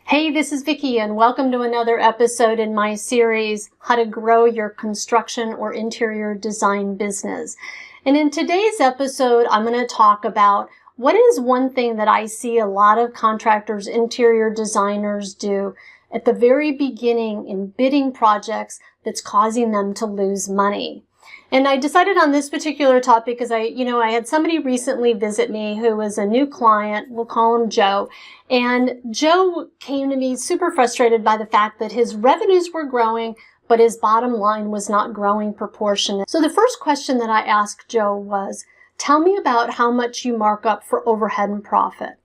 Hey, this is Vicki, and welcome to another episode in my series, How to Grow Your Construction or Interior Design Business. And in today's episode, I'm going to talk about what is one thing that I see a lot of contractors, interior designers do at the very beginning in bidding projects that's causing them to lose money. And I decided on this particular topic because I had somebody recently visit me who was a new client. We'll call him Joe. And Joe came to me super frustrated by the fact that his revenues were growing, but his bottom line was not growing proportionate. So the first question that I asked Joe was, tell me about how much you mark up for overhead and profit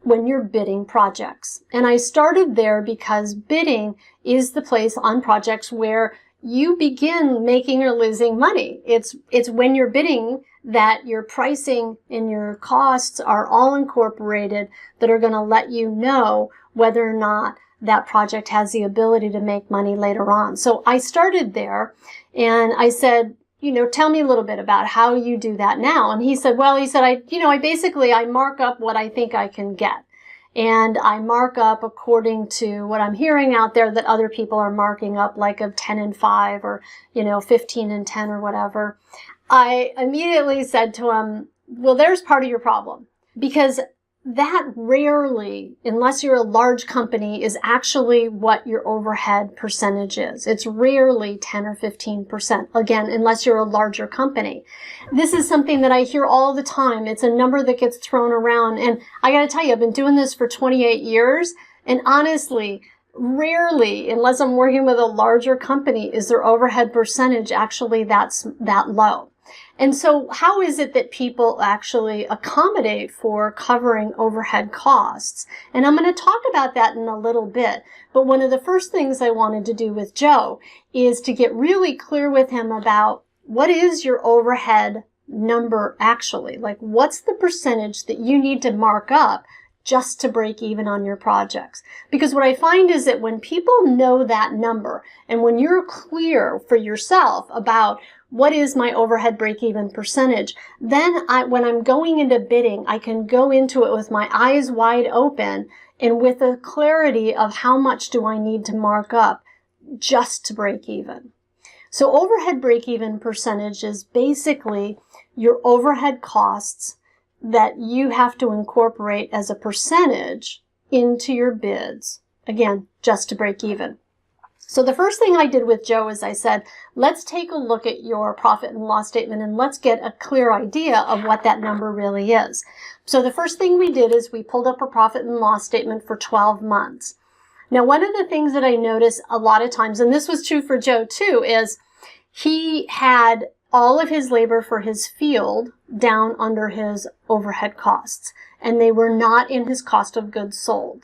when you're bidding projects. And I started there because bidding is the place on projects where you begin making or losing money. It's when you're bidding that your pricing and your costs are all incorporated that are going to let you know whether or not that project has the ability to make money later on. So I started there and I said, tell me a little bit about how you do that now. And he said, I mark up what I think I can get. And I mark up according to what I'm hearing out there that other people are marking up, like of 10 and 5 or, 15 and 10 or whatever. I immediately said to him, well, there's part of your problem, because that rarely, unless you're a large company, is actually what your overhead percentage is. It's rarely 10 or 15%. Again, unless you're a larger company. This is something that I hear all the time. It's a number that gets thrown around. And I got to tell you, I've been doing this for 28 years. And honestly, rarely, unless I'm working with a larger company, is their overhead percentage actually that low. And so how is it that people actually accommodate for covering overhead costs? And I'm going to talk about that in a little bit. But one of the first things I wanted to do with Joe is to get really clear with him about what is your overhead number actually? Like, what's the percentage that you need to mark up just to break even on your projects? Because what I find is that when people know that number and when you're clear for yourself about what is my overhead break-even percentage, then when I'm going into bidding, I can go into it with my eyes wide open and with a clarity of how much do I need to mark up just to break even. So overhead break-even percentage is basically your overhead costs that you have to incorporate as a percentage into your bids, again, just to break even. So the first thing I did with Joe is I said, let's take a look at your profit and loss statement and let's get a clear idea of what that number really is. So the first thing we did is we pulled up a profit and loss statement for 12 months. Now, one of the things that I notice a lot of times, and this was true for Joe too, is he had all of his labor for his field down under his overhead costs, and they were not in his cost of goods sold.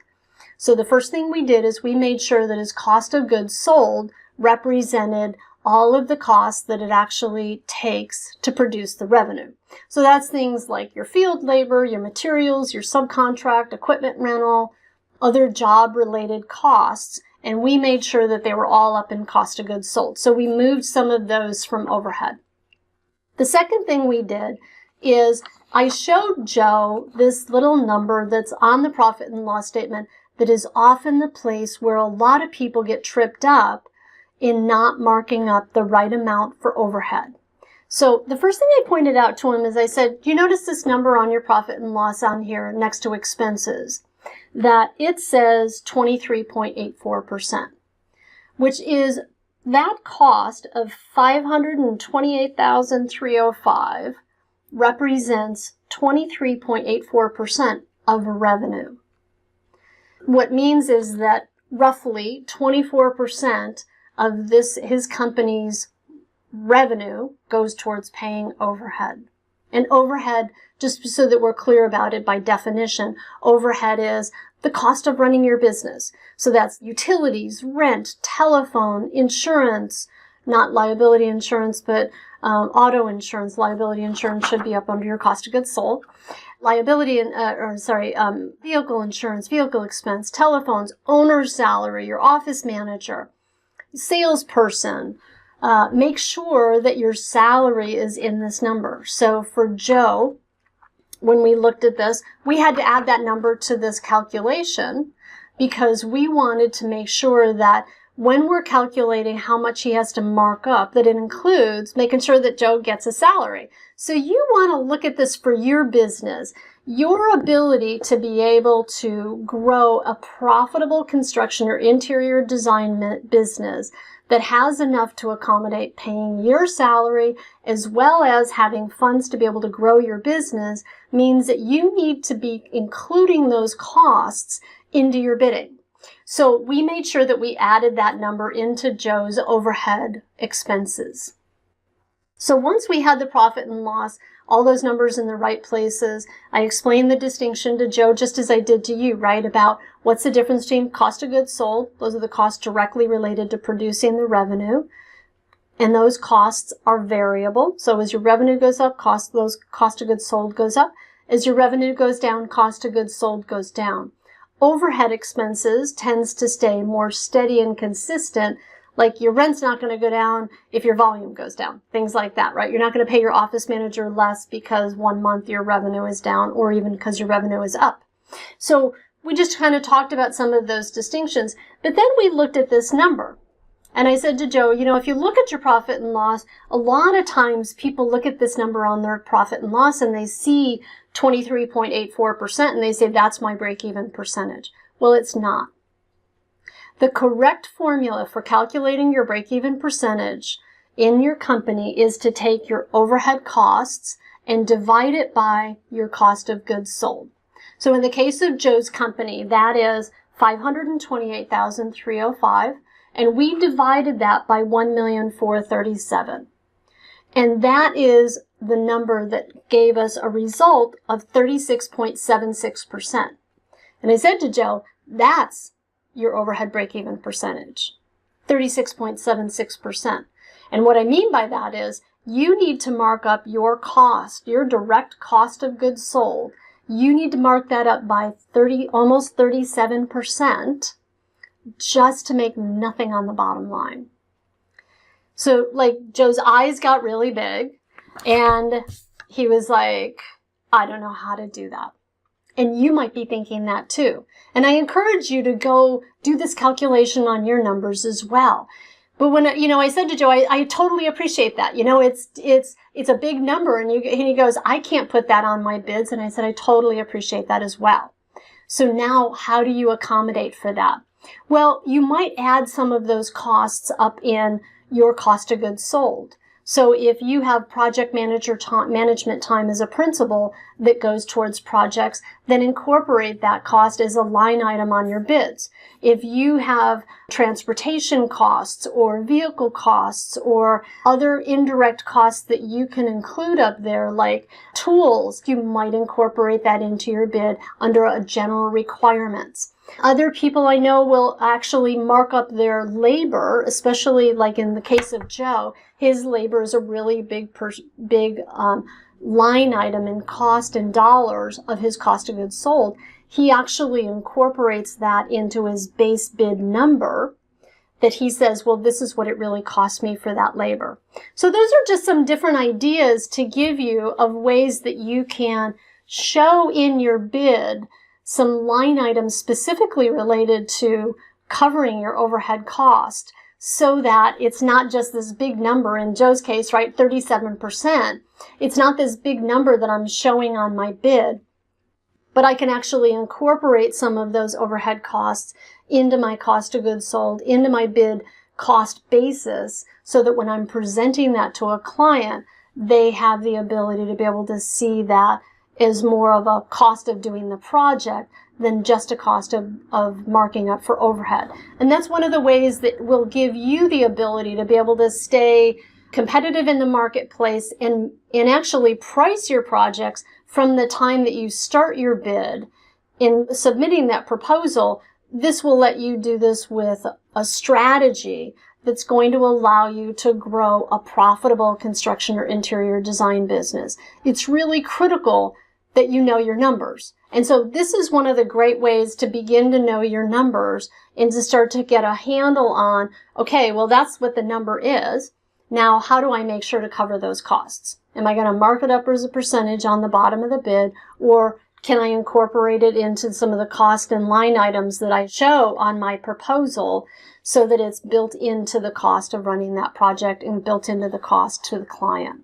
So the first thing we did is we made sure that his cost of goods sold represented all of the costs that it actually takes to produce the revenue. So that's things like your field labor, your materials, your subcontract, equipment rental, other job-related costs, and we made sure that they were all up in cost of goods sold. So we moved some of those from overhead. The second thing we did is I showed Joe this little number that's on the profit and loss statement that is often the place where a lot of people get tripped up in not marking up the right amount for overhead. So the first thing I pointed out to him is I said, do you notice this number on your profit and loss on here next to expenses? That it says 23.84%, which is that cost of $528,305 represents 23.84% of revenue. What means is that roughly 24% of his company's revenue goes towards paying overhead. And overhead, just so that we're clear about it by definition, overhead is the cost of running your business. So that's utilities, rent, telephone, insurance, not liability insurance, but auto insurance. Liability insurance should be up under your cost of goods sold. Vehicle insurance, vehicle expense, telephones, owner's salary, your office manager, salesperson. Make sure that your salary is in this number. So for Joe, when we looked at this, we had to add that number to this calculation because we wanted to make sure that when we're calculating how much he has to mark up, that it includes making sure that Joe gets a salary. So you want to look at this for your business, your ability to be able to grow a profitable construction or interior design business that has enough to accommodate paying your salary as well as having funds to be able to grow your business means that you need to be including those costs into your bidding. So we made sure that we added that number into Joe's overhead expenses. So once we had the profit and loss, all those numbers in the right places, I explained the distinction to Joe just as I did to you, right? About what's the difference between cost of goods sold. Those are the costs directly related to producing the revenue. And those costs are variable. So as your revenue goes up, cost of goods sold goes up. As your revenue goes down, cost of goods sold goes down. Overhead expenses tends to stay more steady and consistent. Like your rent's not going to go down if your volume goes down. Things like that, right? You're not going to pay your office manager less because 1 month your revenue is down or even because your revenue is up. So we just kind of talked about some of those distinctions. But then we looked at this number. And I said to Joe, you know, if you look at your profit and loss, a lot of times people look at this number on their profit and loss and they see 23.84% and they say, that's my break-even percentage. Well, it's not. The correct formula for calculating your break-even percentage in your company is to take your overhead costs and divide it by your cost of goods sold. So in the case of Joe's company, that is $528,305. And we divided that by 1,437,000. And that is the number that gave us a result of 36.76%. And I said to Joe, that's your overhead break-even percentage, 36.76%. And what I mean by that is you need to mark up your cost, your direct cost of goods sold. You need to mark that up by almost 37%. Just to make nothing on the bottom line. So like Joe's eyes got really big and he was like, I don't know how to do that. And you might be thinking that too. And I encourage you to go do this calculation on your numbers as well. But when, I said to Joe, I totally appreciate that. It's a big number and he goes, I can't put that on my bids. And I said, I totally appreciate that as well. So now how do you accommodate for that? Well, you might add some of those costs up in your cost of goods sold. So if you have project management time as a principal that goes towards projects, then incorporate that cost as a line item on your bids. If you have transportation costs or vehicle costs or other indirect costs that you can include up there, like tools, you might incorporate that into your bid under a general requirements. Other people I know will actually mark up their labor, especially like in the case of Joe. His labor is a really big line item in cost in dollars of his cost of goods sold. He actually incorporates that into his base bid number that he says, well, this is what it really cost me for that labor. So those are just some different ideas to give you of ways that you can show in your bid some line items specifically related to covering your overhead cost so that it's not just this big number. In Joe's case, right, 37%. It's not this big number that I'm showing on my bid, but I can actually incorporate some of those overhead costs into my cost of goods sold, into my bid cost basis, so that when I'm presenting that to a client, they have the ability to be able to see that is more of a cost of doing the project than just a cost of marking up for overhead. And that's one of the ways that will give you the ability to be able to stay competitive in the marketplace and actually price your projects from the time that you start your bid in submitting that proposal. This will let you do this with a strategy that's going to allow you to grow a profitable construction or interior design business. It's really critical that you know your numbers. And so this is one of the great ways to begin to know your numbers and to start to get a handle on, okay, well, that's what the number is. Now, how do I make sure to cover those costs? Am I going to mark it up as a percentage on the bottom of the bid, or can I incorporate it into some of the cost and line items that I show on my proposal so that it's built into the cost of running that project and built into the cost to the client?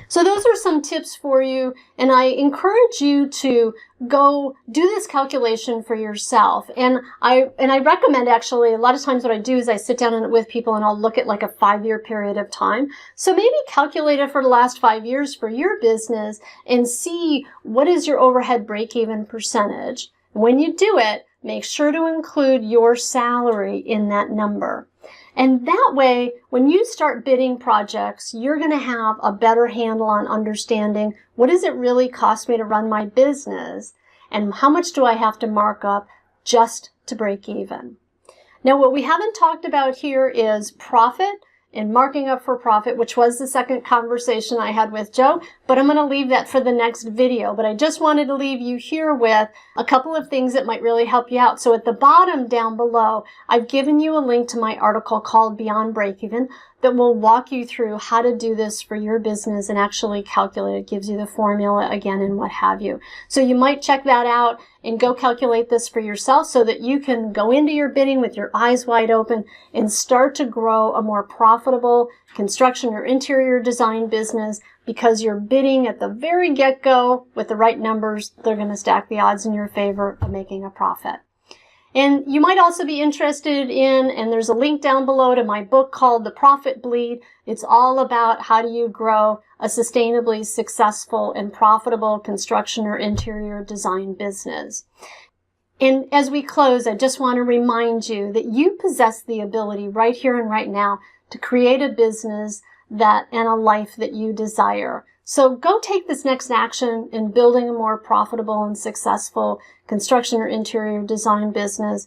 So those are some tips for you, and I encourage you to go do this calculation for yourself. And I recommend, actually, a lot of times what I do is I sit down with people and I'll look at like a 5-year period of time. So maybe calculate it for the last 5 years for your business and see what is your overhead break-even percentage. When you do it, make sure to include your salary in that number. And that way, when you start bidding projects, you're going to have a better handle on understanding what does it really cost me to run my business and how much do I have to mark up just to break even. Now, what we haven't talked about here is profit and marking up for profit, which was the second conversation I had with Joe, but I'm going to leave that for the next video. But I just wanted to leave you here with a couple of things that might really help you out. So at the bottom down below, I've given you a link to my article called Beyond Breakeven that will walk you through how to do this for your business and actually calculate it. Gives you the formula again and what have you. So you might check that out and go calculate this for yourself so that you can go into your bidding with your eyes wide open and start to grow a more profitable construction or interior design business, because you're bidding at the very get-go with the right numbers. They're going to stack the odds in your favor of making a profit. And you might also be interested in, and there's a link down below to my book called The Profit Bleed. It's all about how do you grow a sustainably successful and profitable construction or interior design business. And as we close, I just want to remind you that you possess the ability right here and right now to create a business and a life that you desire. So go take this next action in building a more profitable and successful construction or interior design business.